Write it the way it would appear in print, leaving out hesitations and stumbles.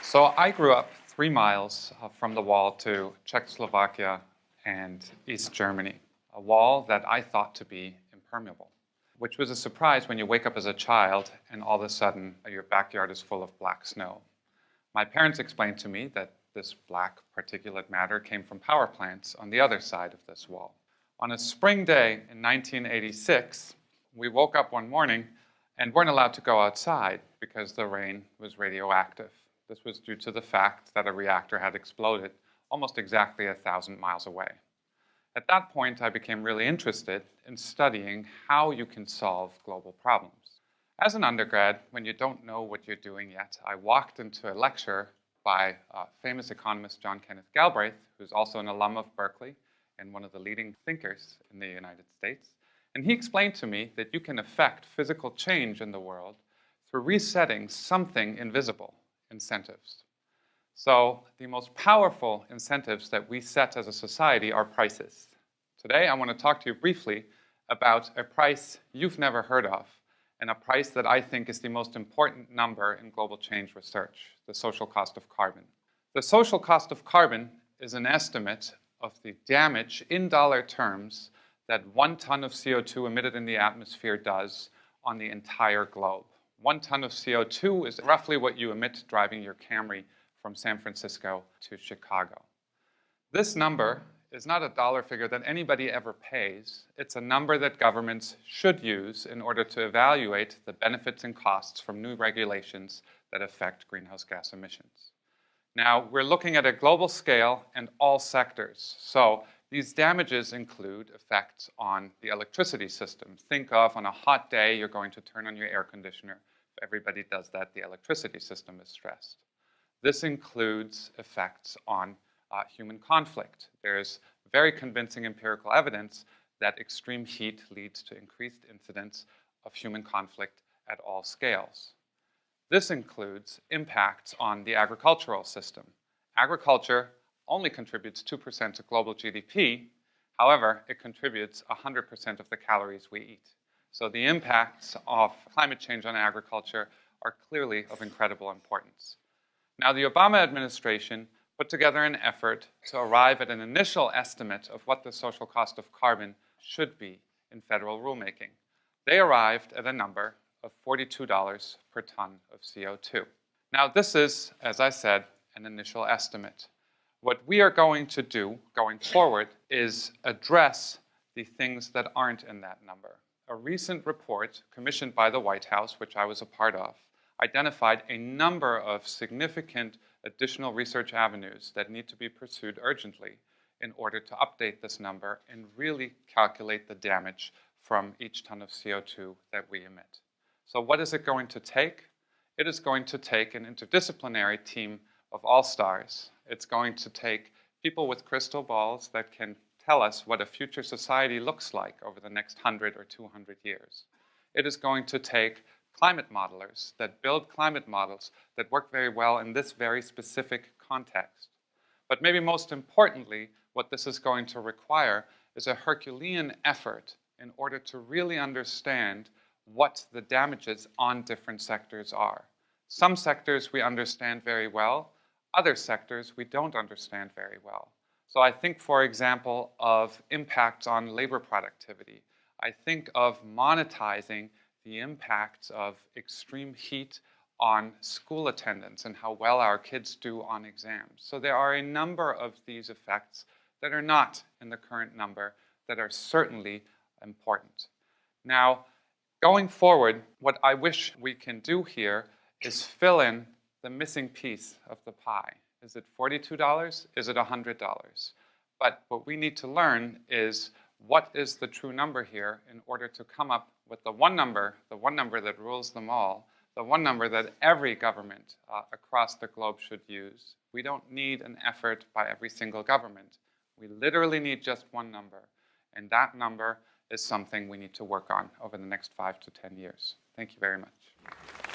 So I grew up 3 miles from the wall to Czechoslovakia and East Germany, a wall that I thought to be impermeable, which was a surprise when you wake up as a child and all of a sudden your backyard is full of black snow. My parents explained to me that this black particulate matter came from power plants on the other side of this wall. On a spring day in 1986, we woke up one morning and weren't allowed to go outside because the rain was radioactive. This was due to the fact that a reactor had exploded almost exactly 1,000 miles away. At that point, I became really interested in studying how you can solve global problems. As an undergrad, when you don't know what you're doing yet, I walked into a lecture by famous economist John Kenneth Galbraith, who's also an alum of Berkeley and one of the leading thinkers in the United States. And he explained to me that you can affect physical change in the world through resetting something invisible: incentives. So the most powerful incentives that we set as a society are prices. Today I want to talk to you briefly about a price you've never heard of, and a price that I think is the most important number in global change research: the social cost of carbon. The social cost of carbon is an estimate of the damage in dollar terms that 1 ton of CO2 emitted in the atmosphere does on the entire globe. 1 ton of CO2 is roughly what you emit driving your Camry from San Francisco to Chicago. This number is not a dollar figure that anybody ever pays. It's a number that governments should use in order to evaluate the benefits and costs from new regulations that affect greenhouse gas emissions. Now, we're looking at a global scale and all sectors. So these damages include effects on the electricity system. Think of, on a hot day, you're going to turn on your air conditioner. If everybody does that, the electricity system is stressed. This includes effects on human conflict. There's very convincing empirical evidence that extreme heat leads to increased incidence of human conflict at all scales. This includes impacts on the agricultural system. Agriculture only contributes 2% to global GDP. However, it contributes 100% of the calories we eat. So the impacts of climate change on agriculture are clearly of incredible importance. Now, the Obama administration put together an effort to arrive at an initial estimate of what the social cost of carbon should be in federal rulemaking. They arrived at a number of $42 per ton of CO2. Now, this is, as I said, an initial estimate. What we are going to do going forward is address the things that aren't in that number. A recent report commissioned by the White House, which I was a part of, identified a number of significant additional research avenues that need to be pursued urgently in order to update this number and really calculate the damage from each ton of CO2 that we emit. So what is it going to take? It is going to take an interdisciplinary team of all-stars. It's going to take people with crystal balls that can tell us what a future society looks like over the next 100 or 200 years. It is going to take climate modelers that build climate models that work very well in this very specific context. But maybe most importantly, what this is going to require is a Herculean effort in order to really understand what the damages on different sectors are. Some sectors we understand very well. Other sectors we don't understand very well. So I think, for example, of impacts on labor productivity. I think of monetizing the impacts of extreme heat on school attendance and how well our kids do on exams. So there are a number of these effects that are not in the current number that are certainly important. Now, going forward, what I wish we can do here is fill in the missing piece of the pie. Is it $42? Is it $100? But what we need to learn is what is the true number here in order to come up with the one number that rules them all, the one number that every government across the globe should use. We don't need an effort by every single government. We literally need just one number. And that number is something we need to work on over the next 5 to 10 years. Thank you very much.